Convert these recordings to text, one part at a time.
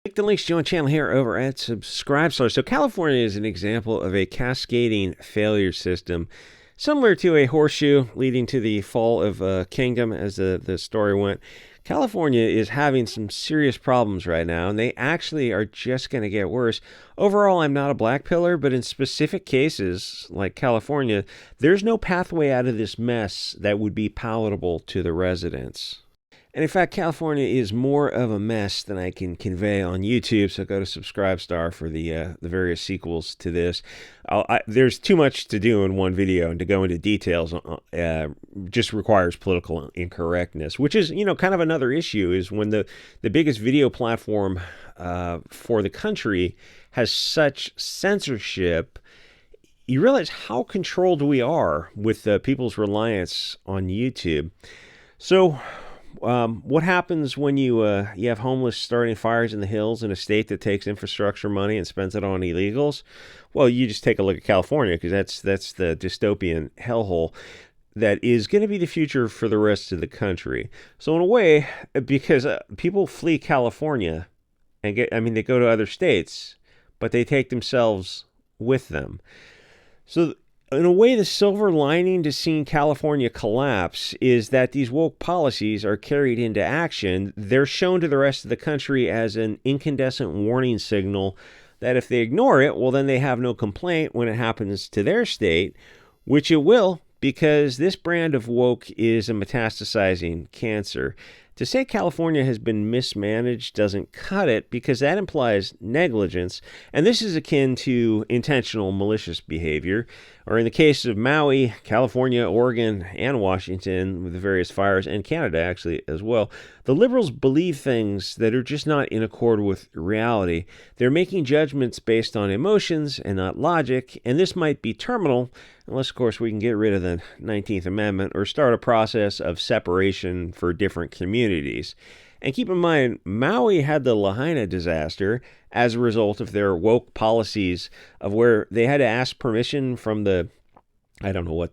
Click the links to join channel here over at SubScribe. So California is an example of a cascading failure system, similar to a horseshoe leading to the fall of a kingdom, as the story went. California is having some serious problems right now, and they actually are just going to get worse. Overall, I'm not a black pillar, but in specific cases like California, there's no pathway out of this mess that would be palatable to the residents. And in fact, California is more of a mess than I can convey on YouTube, so go to SubScribe for the various sequels to this. There's too much to do in one video, and to go into details just requires political incorrectness, which is, kind of another issue, is when the biggest video platform for the country has such censorship. You realize how controlled we are with people's reliance on YouTube. So what happens when you have homeless starting fires in the hills in a state that takes infrastructure money and spends it on illegals? Well, you just take a look at California, because that's the dystopian hellhole that is going to be the future for the rest of the country. So in a way, because people flee California and they go to other states, but they take themselves with them. So in a way, the silver lining to seeing California collapse is that these woke policies are carried into action. They're shown to the rest of the country as an incandescent warning signal that if they ignore it, well, then they have no complaint when it happens to their state, which it will, because this brand of woke is a metastasizing cancer. To say California has been mismanaged doesn't cut it, because that implies negligence, and this is akin to intentional malicious behavior, or in the case of Maui, California, Oregon, and Washington, with the various fires, and Canada actually as well, the liberals believe things that are just not in accord with reality. They're making judgments based on emotions and not logic, and this might be terminal, unless, of course, we can get rid of the 19th Amendment or start a process of separation for different communities. And keep in mind, Maui had the Lahaina disaster as a result of their woke policies, of where they had to ask permission from the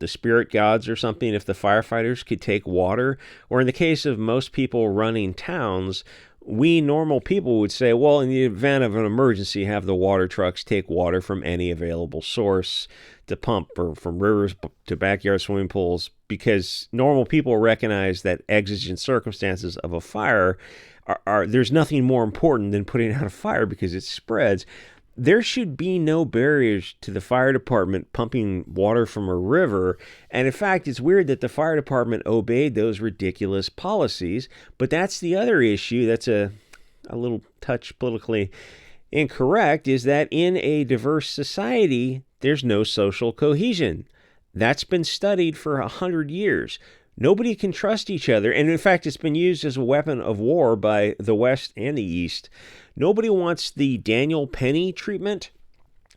spirit gods or something, if the firefighters could take water. Or in the case of most people running towns, we normal people would say, well, in the event of an emergency, have the water trucks take water from any available source to pump, or from rivers to backyard swimming pools, because normal people recognize that exigent circumstances of a fire there's nothing more important than putting out a fire, because it spreads. There should be no barriers to the fire department pumping water from a river. And in fact, it's weird that the fire department obeyed those ridiculous policies. But that's the other issue that's a little touch politically incorrect, is that in a diverse society, there's no social cohesion. That's been studied for 100 years. Nobody can trust each other, and in fact, it's been used as a weapon of war by the West and the East. Nobody wants the Daniel Penny treatment.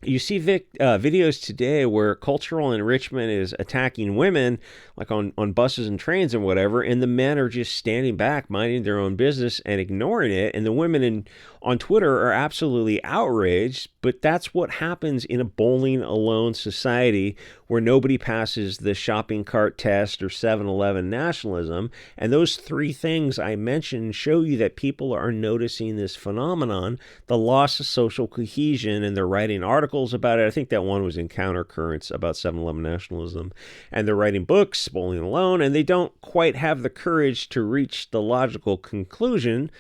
You see videos today where cultural enrichment is attacking women, like on buses and trains and whatever, and the men are just standing back, minding their own business and ignoring it, and the women on Twitter are absolutely outraged. But that's what happens in a bowling alone society, where nobody passes the shopping cart test or 7-Eleven nationalism. And those three things I mentioned show you that people are noticing this phenomenon, the loss of social cohesion, and they're writing articles about it. I think that one was in Countercurrents about 7-Eleven nationalism. And they're writing books, bowling alone, and they don't quite have the courage to reach the logical conclusion: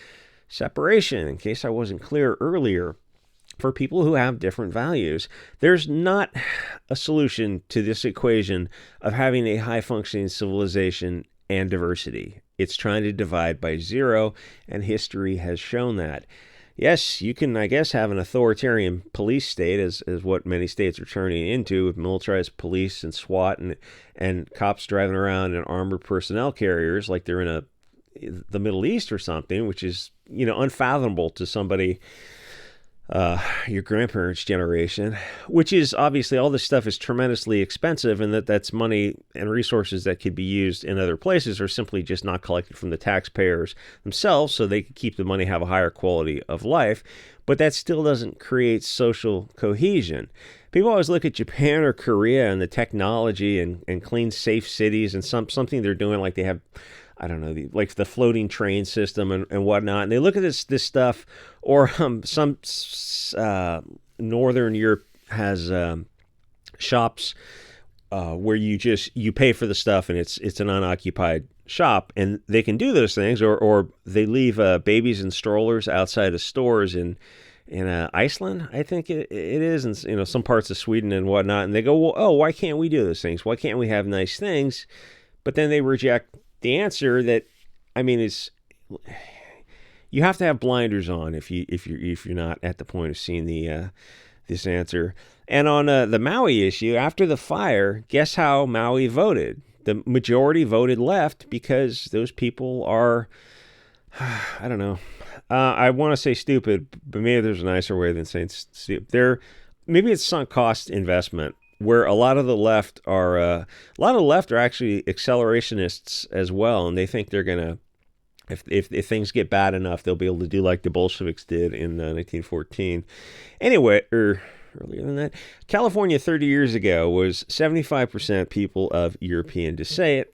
separation, in case I wasn't clear earlier. For people who have different values, there's not a solution to this equation of having a high-functioning civilization and diversity. It's trying to divide by zero, and history has shown that. Yes, you can, I guess, have an authoritarian police state, as what many states are turning into, with militarized police and SWAT and cops driving around in armored personnel carriers like they're in the Middle East or something, which is, unfathomable to somebody your grandparents' generation, which is obviously, all this stuff is tremendously expensive, and that's money and resources that could be used in other places, or simply just not collected from the taxpayers themselves, so they could keep the money, have a higher quality of life. But that still doesn't create social cohesion. People always look at Japan or Korea and the technology and clean, safe cities and something they're doing, like they have I don't know, like the floating train system and whatnot. And they look at this stuff, or some Northern Europe has shops where you pay for the stuff and it's an unoccupied shop, and they can do those things, or they leave babies and strollers outside of stores in Iceland, I think it is, and some parts of Sweden and whatnot. And they go, well, oh, why can't we do those things? Why can't we have nice things? But then they reject the answer that, I mean, is you have to have blinders on if you're not at the point of seeing this answer. And on the Maui issue, after the fire, guess how Maui voted? The majority voted left because those people are, I don't know. I want to say stupid, but maybe there's a nicer way than saying stupid. Maybe it's sunk cost investment, where a lot of the left are actually accelerationists as well, and they think they're gonna, if things get bad enough, they'll be able to do like the Bolsheviks did in 1914. Anyway, or earlier than that, California 30 years ago was 75% people of European descent,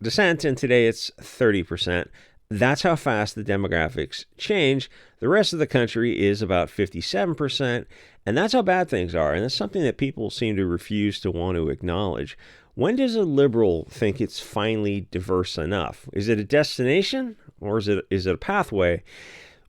and today it's 30%. That's how fast the demographics change. The rest of the country is about 57%, and that's how bad things are. And that's something that people seem to refuse to want to acknowledge. When does a liberal think it's finally diverse enough? Is it a destination, or is it a pathway?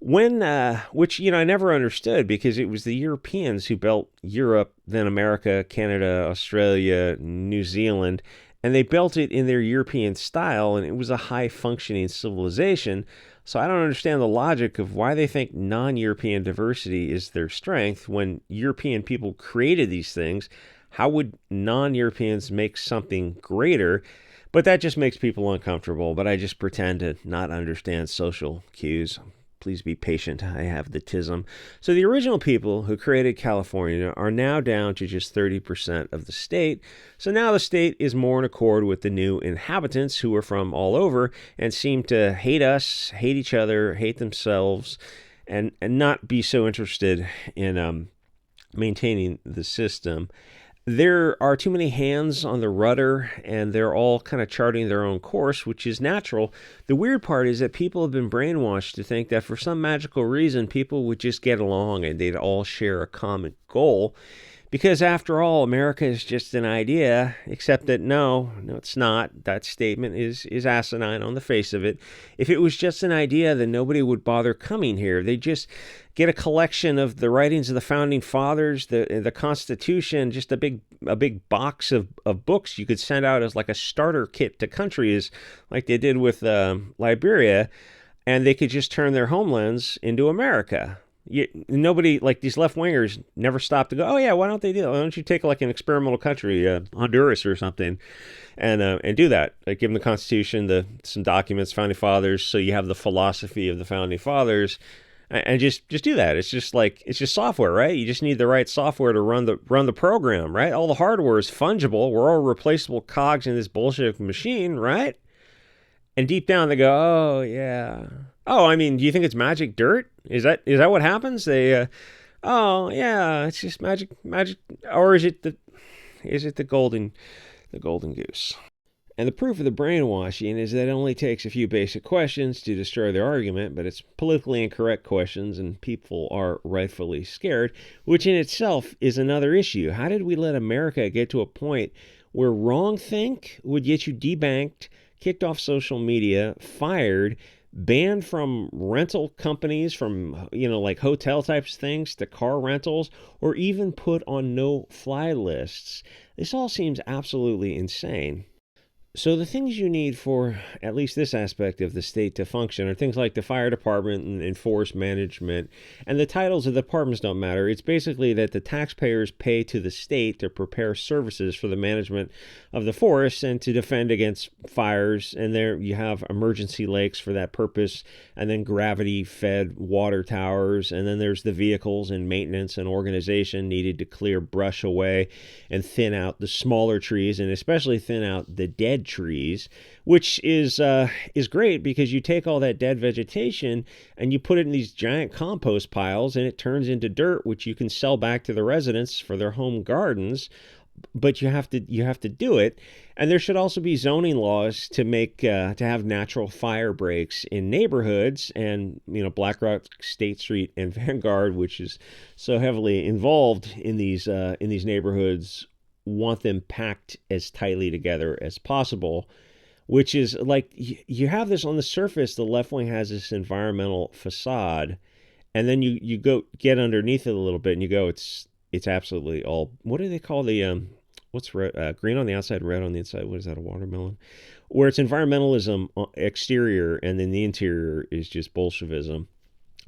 Which I never understood, because it was the Europeans who built Europe, then America, Canada, Australia, New Zealand, and they built it in their European style, and it was a high-functioning civilization. So I don't understand the logic of why they think non-European diversity is their strength when European people created these things. How would non-Europeans make something greater? But that just makes people uncomfortable. But I just pretend to not understand social cues. Please be patient. I have the tism. So the original people who created California are now down to just 30% of the state. So now the state is more in accord with the new inhabitants who are from all over and seem to hate us, hate each other, hate themselves, and not be so interested in maintaining the system. There are too many hands on the rudder, and they're all kind of charting their own course, which is natural. The weird part is that people have been brainwashed to think that for some magical reason, people would just get along and they'd all share a common goal. Because after all, America is just an idea, except that no, it's not. That statement is asinine on the face of it. If it was just an idea, then nobody would bother coming here. They'd just get a collection of the writings of the founding fathers, the Constitution, just a big box of books you could send out as like a starter kit to countries, like they did with Liberia, and they could just turn their homelands into America. Nobody, like these left-wingers, never stop to go, oh yeah, why don't they do that? Why don't you take like an experimental country, Honduras or something, and do that? Like give them the Constitution, some documents, founding fathers, so you have the philosophy of the founding fathers, and just do that. It's just software, right? You just need the right software to run the program, right? All the hardware is fungible. We're all replaceable cogs in this bullshit machine, right? And deep down they go, oh yeah. Oh, I mean, do you think it's magic dirt? Is that what happens? They, oh yeah, it's just magic, or is it the golden goose? And the proof of the brainwashing is that it only takes a few basic questions to destroy their argument, but it's politically incorrect questions, and people are rightfully scared, which in itself is another issue. How did we let America get to a point where wrongthink would get you debanked, kicked off social media, fired, banned from rental companies, from like hotel types things to car rentals, or even put on no-fly lists? This all seems absolutely insane. So the things you need for at least this aspect of the state to function are things like the fire department and forest management, and the titles of the departments don't matter. It's basically that the taxpayers pay to the state to prepare services for the management of the forests and to defend against fires, and there you have emergency lakes for that purpose, and then gravity-fed water towers, and then there's the vehicles and maintenance and organization needed to clear brush away and thin out the smaller trees, and especially thin out the dead trees, which is great because you take all that dead vegetation and you put it in these giant compost piles, and it turns into dirt, which you can sell back to the residents for their home gardens. but you have to do it. And there should also be zoning laws to make to have natural fire breaks in neighborhoods. And BlackRock, State Street, and Vanguard, which is so heavily involved in these neighborhoods, want them packed as tightly together as possible. Which is like, you have this on the surface, the left wing has this environmental facade, and then you go get underneath it a little bit and you go, it's absolutely all, what do they call the what's red, green on the outside, red on the inside, what is that, a watermelon, where it's environmentalism exterior and then the interior is just Bolshevism.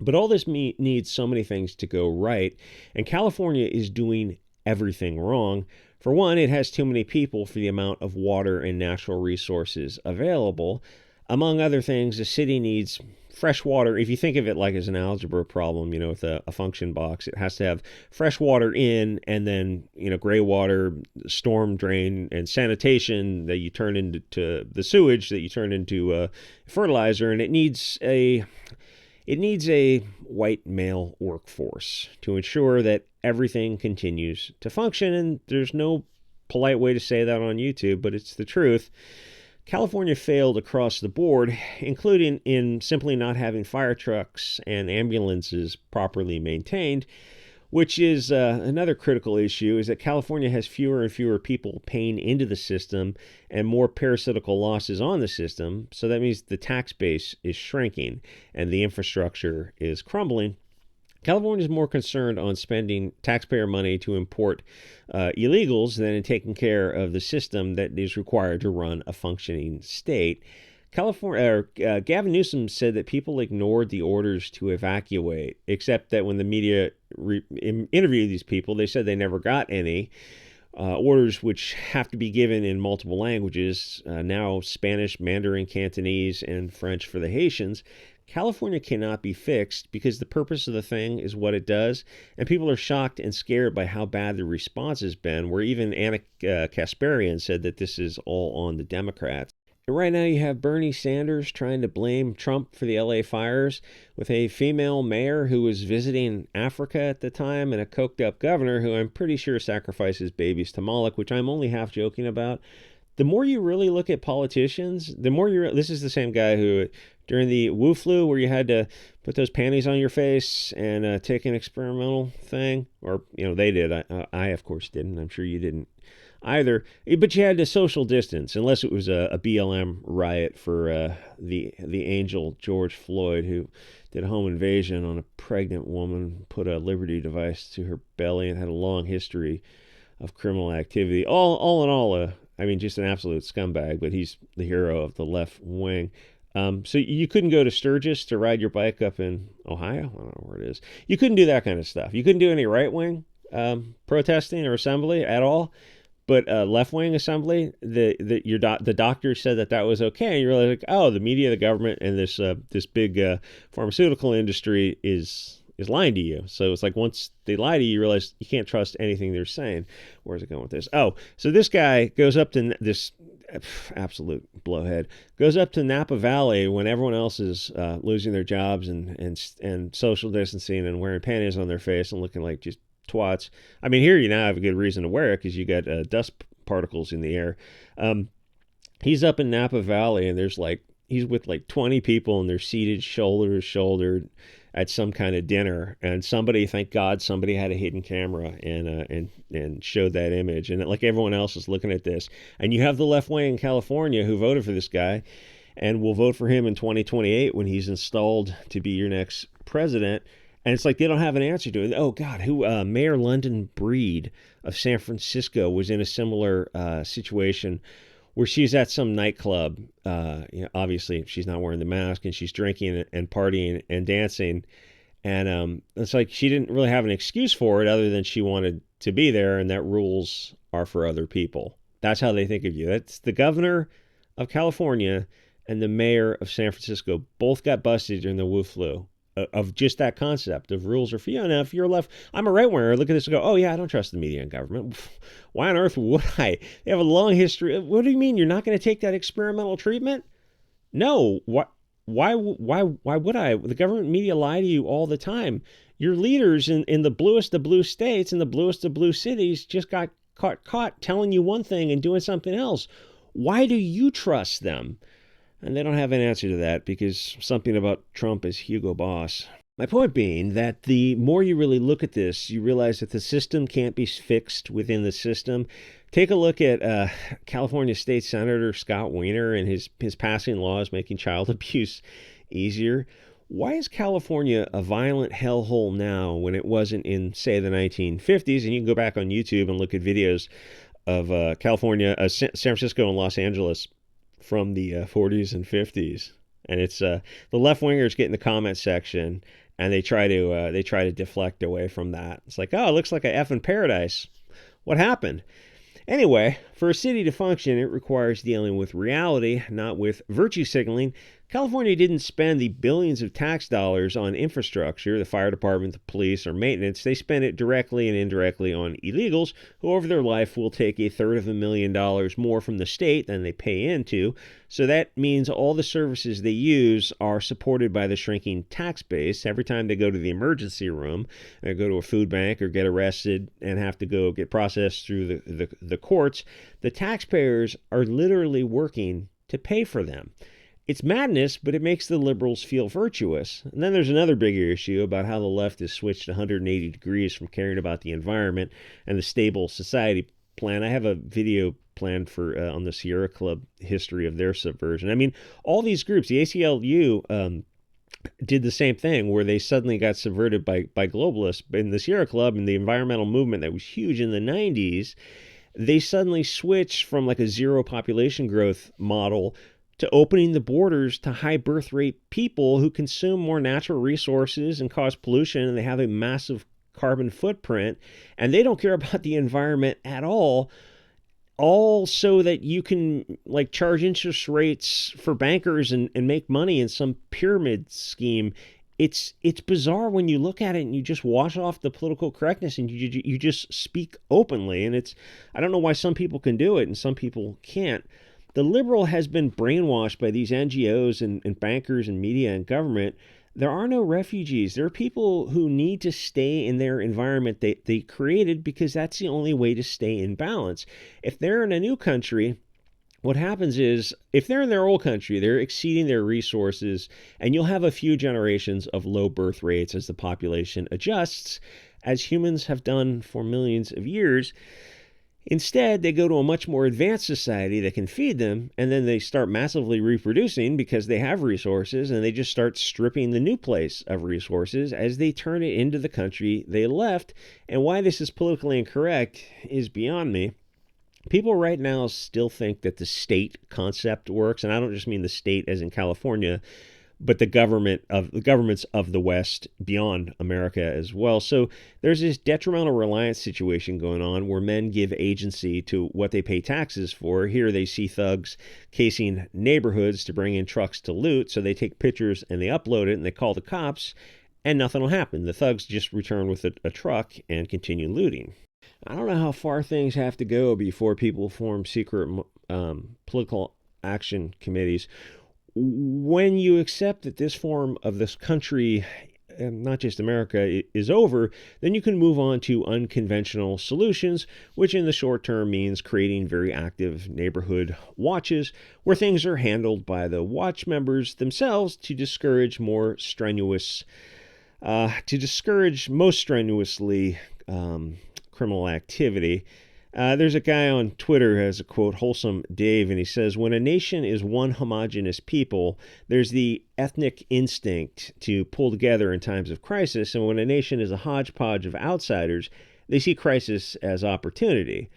But all this needs so many things to go right, and California is doing everything wrong. For one, it has too many people for the amount of water and natural resources available. Among other things, the city needs fresh water. If you think of it like as an algebra problem, with a function box, it has to have fresh water in, and then, gray water, storm drain, and sanitation that you turn into the sewage that you turn into fertilizer. And it needs a white male workforce to ensure that everything continues to function. And there's no polite way to say that on YouTube, but it's the truth. California failed across the board, including in simply not having fire trucks and ambulances properly maintained, which is another critical issue, is that California has fewer and fewer people paying into the system and more parasitical losses on the system. So that means the tax base is shrinking and the infrastructure is crumbling. California is more concerned on spending taxpayer money to import illegals than in taking care of the system that is required to run a functioning state. Gavin Newsom said that people ignored the orders to evacuate, except that when the media interviewed these people, they said they never got any orders, which have to be given in multiple languages, now Spanish, Mandarin, Cantonese, and French for the Haitians. California cannot be fixed because the purpose of the thing is what it does, and people are shocked and scared by how bad the response has been, where even Anna Kasparian said that this is all on the Democrats. And right now you have Bernie Sanders trying to blame Trump for the LA fires, with a female mayor who was visiting Africa at the time and a coked-up governor who I'm pretty sure sacrifices babies to Moloch, which I'm only half joking about. The more you really look at politicians, the more this is the same guy who, during the Wu flu, where you had to put those panties on your face and take an experimental thing, or, they did. I of course, didn't. I'm sure you didn't either. But you had to social distance, unless it was a BLM riot for the angel George Floyd, who did a home invasion on a pregnant woman, put a Liberty device to her belly, and had a long history of criminal activity. All in all, just an absolute scumbag, but he's the hero of the left wing. So you couldn't go to Sturgis to ride your bike up in Ohio? I don't know where it is. You couldn't do that kind of stuff. You couldn't do any right-wing protesting or assembly at all. But left-wing assembly, the doctor said that was okay. And you're like, oh, the media, the government, and this big pharmaceutical industry is lying to you. So it's like, once they lie to you, you realize you can't trust anything they're saying. Where's it going with this? Oh, so this guy goes up to this absolute blowhead, goes up to Napa Valley when everyone else is losing their jobs and social distancing and wearing panties on their face and looking like just twats. Here you now have a good reason to wear it because you got dust particles in the air. He's up in Napa Valley, and he's with 20 people, and they're seated shoulder to shoulder at some kind of dinner, and thank God somebody had a hidden camera and showed that image, and like everyone else is looking at this, and you have the left wing in California who voted for this guy and will vote for him in 2028 when he's installed to be your next president. And it's like they don't have an answer to it. Oh, God, Mayor London Breed of San Francisco was in a similar situation where she's at some nightclub. Obviously, she's not wearing the mask, and she's drinking and partying and dancing. And it's like she didn't really have an excuse for it other than she wanted to be there, and that rules are for other people. That's how they think of you. That's the governor of California and the mayor of San Francisco both got busted during the Wu flu. Of just that concept of rules are for you. Now, if you're left, I'm a right winger, look at this and go, oh yeah, I don't trust the media and government. Why on earth would I? They have a long history. What do you mean you're not going to take that experimental treatment? No. Why would I? The government media lie to you all the time. Your leaders in the bluest of blue states and the bluest of blue cities just got caught telling you one thing and doing something else. Why do you trust them? And they don't have an answer to that because something about Trump is Hugo Boss. My point being that the more you really look at this, you realize that the system can't be fixed within the system. Take a look at California State Senator Scott Wiener and his passing laws making child abuse easier. Why is California a violent hellhole now when it wasn't in, say, the 1950s? And you can go back on YouTube and look at videos of California, San Francisco and Los Angeles from the 40s and 50s. And it's the left-wingers get in the comment section and they try to deflect away from that. It's like, oh, it looks like a effing paradise. What happened? Anyway, for a city to function, it requires dealing with reality, not with virtue signaling. California didn't spend the billions of tax dollars on infrastructure, the fire department, the police, or maintenance. They spent it directly and indirectly on illegals who over their life will take $250,000 more from the state than they pay into. So that means all the services they use are supported by the shrinking tax base. Every time they go to the emergency room, or go to a food bank or get arrested and have to go get processed through the courts, the taxpayers are literally working to pay for them. It's madness, but it makes the liberals feel virtuous. And then there's another bigger issue about how the left has switched 180 degrees from caring about the environment and the stable society plan. I have a video planned for on the Sierra Club history of their subversion. I mean, all these groups, the ACLU did the same thing where they suddenly got subverted by globalists. In the Sierra Club and the environmental movement that was huge in the 90s, they suddenly switched from like a zero population growth model to opening the borders to high birth rate people who consume more natural resources and cause pollution, and they have a massive carbon footprint, and they don't care about the environment at all so that you can like charge interest rates for bankers and make money in some pyramid scheme. It's bizarre when you look at it and you just wash off the political correctness and you just speak openly. And I don't know why some people can do it and some people can't. The liberal has been brainwashed by these NGOs and bankers and media and government. There are no refugees. There are people who need to stay in their environment they created because that's the only way to stay in balance. If they're in a new country, what happens is if they're in their old country, they're exceeding their resources, and you'll have a few generations of low birth rates as the population adjusts, as humans have done for millions of years. Instead, they go to a much more advanced society that can feed them, and then they start massively reproducing because they have resources, and they just start stripping the new place of resources as they turn it into the country they left. And why this is politically incorrect is beyond me. People right now still think that the state concept works, and I don't just mean the state as in California, but the governments of the West beyond America as well. So there's this detrimental reliance situation going on where men give agency to what they pay taxes for. Here they see thugs casing neighborhoods to bring in trucks to loot. So they take pictures and they upload it and they call the cops and nothing will happen. The thugs just return with a truck and continue looting. I don't know how far things have to go before people form secret political action committees. When you accept that this form of this country, not just America, is over, then you can move on to unconventional solutions, which in the short term means creating very active neighborhood watches where things are handled by the watch members themselves to discourage most strenuously criminal activity. There's a guy on Twitter who has a quote, Wholesome Dave, and he says, when a nation is one homogenous people, there's the ethnic instinct to pull together in times of crisis. And when a nation is a hodgepodge of outsiders, they see crisis as opportunity.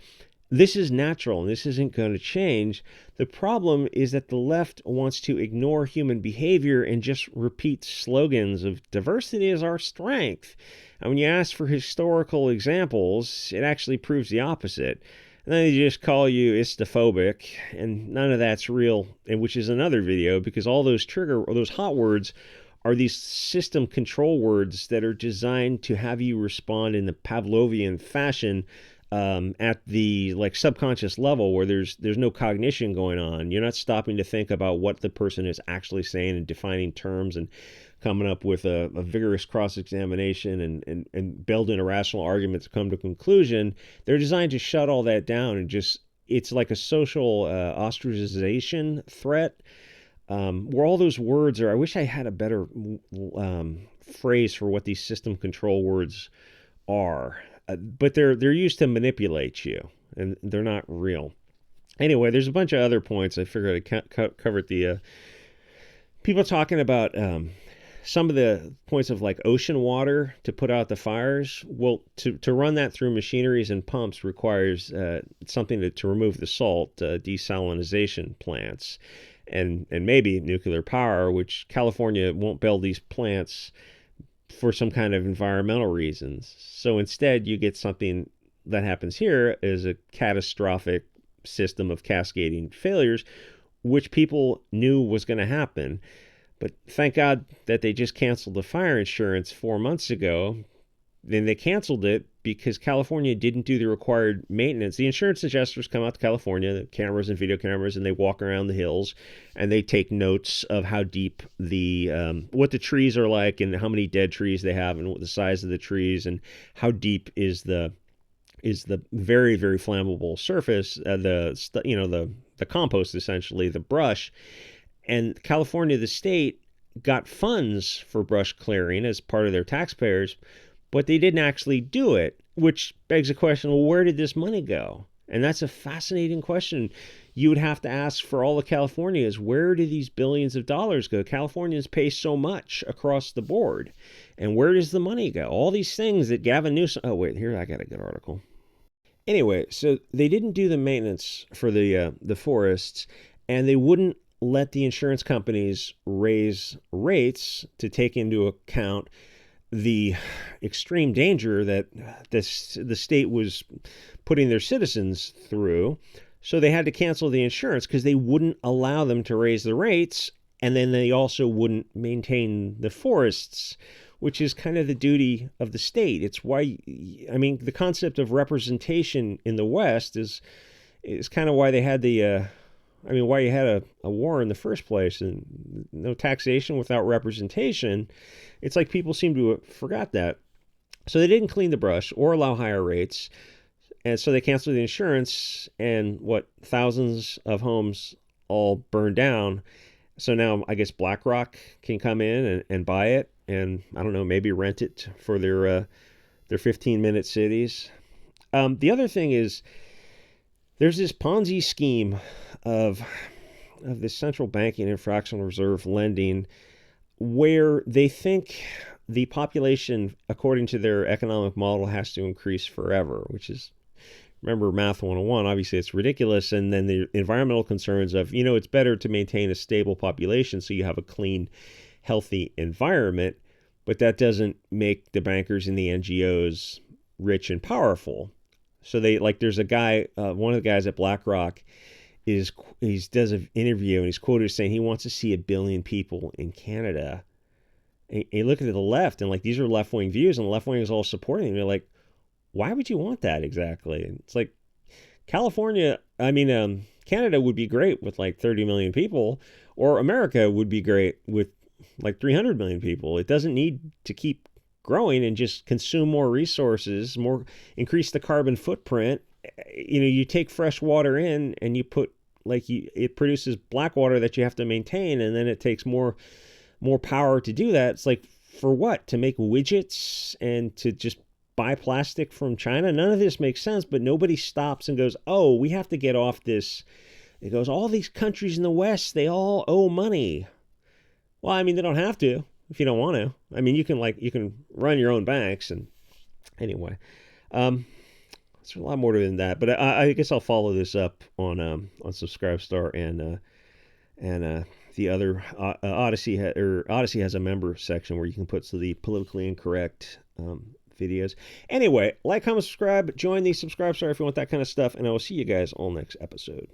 This is natural, and this isn't going to change. The problem is that the left wants to ignore human behavior and just repeat slogans of diversity is our strength. And when you ask for historical examples, it actually proves the opposite. And then they just call you istophobic, and none of that's real, and which is another video, because all those those hot words are these system control words that are designed to have you respond in the Pavlovian fashion at the subconscious level where there's no cognition going on. You're not stopping to think about what the person is actually saying and defining terms and coming up with a vigorous cross-examination and building a rational argument to come to a conclusion. They're designed to shut all that down and just, it's like a social ostracization threat, where all those words are, I wish I had a better phrase for what these system control words are, but they're used to manipulate you, and they're not real. Anyway, there's a bunch of other points I figured I covered. The people talking about some of the points of like ocean water to put out the fires. Well, to run that through machineries and pumps requires something to remove the salt, desalinization plants, and maybe nuclear power, which California won't build these plants for some kind of environmental reasons. So instead, you get something that happens here is a catastrophic system of cascading failures, which people knew was going to happen. But thank God that they just canceled the fire insurance 4 months ago. Then they canceled it because California didn't do the required maintenance. The insurance adjusters come out to California, the cameras and video cameras, and they walk around the hills and they take notes of how deep what the trees are like and how many dead trees they have and what the size of the trees and how deep is the very, very flammable surface, the compost, essentially, the brush. And California, the state, got funds for brush clearing as part of their taxpayers, but they didn't actually do it, which begs the question, well, where did this money go? And that's a fascinating question. You would have to ask for all of California is, where do these billions of dollars go? Californians pay so much across the board. And where does the money go? All these things that Gavin Newsom... Oh, wait, here, I got a good article. Anyway, so they didn't do the maintenance for the forests, and they wouldn't let the insurance companies raise rates to take into account the extreme danger that the state was putting their citizens through. So they had to cancel the insurance because they wouldn't allow them to raise the rates, and then they also wouldn't maintain the forests, which is kind of the duty of the state. It's why, I mean, the concept of representation in the West is kind of why they had why you had a war in the first place, and no taxation without representation. It's like people seem to have forgot that. So they didn't clean the brush or allow higher rates. And so they canceled the insurance, and thousands of homes all burned down. So now I guess BlackRock can come in and buy it, and I don't know, maybe rent it for their 15-minute cities. The other thing is, there's this Ponzi scheme of this central banking and fractional reserve lending, where they think the population, according to their economic model, has to increase forever, which is, remember Math 101, obviously it's ridiculous. And then the environmental concerns of, it's better to maintain a stable population so you have a clean, healthy environment, but that doesn't make the bankers and the NGOs rich and powerful. So there's a guy, one of the guys at BlackRock he does an interview, and he's quoted as saying he wants to see 1 billion people in Canada. And you look at the left, and these are left-wing views, and the left wing is all supporting. And you're like, why would you want that exactly? And it's like, Canada would be great with 30 million people, or America would be great with 300 million people. It doesn't need to keep growing and just consume more resources, increase the carbon footprint. You take fresh water in and you put it produces black water that you have to maintain, and then it takes more power to do that. It's for what? To make widgets and to just buy plastic from China? None of this makes sense, but nobody stops and goes, oh, we have to get off this. It goes, all these countries in the West, they all owe money. Well, they don't have to if you don't want to. You can run your own banks. And anyway, there's a lot more to it than that, but I guess I'll follow this up on SubScribeStar and the other Odyssey has a member section where you can put the politically incorrect videos. Anyway, comment, subscribe, join the SubScribeStar if you want that kind of stuff, and I will see you guys all next episode.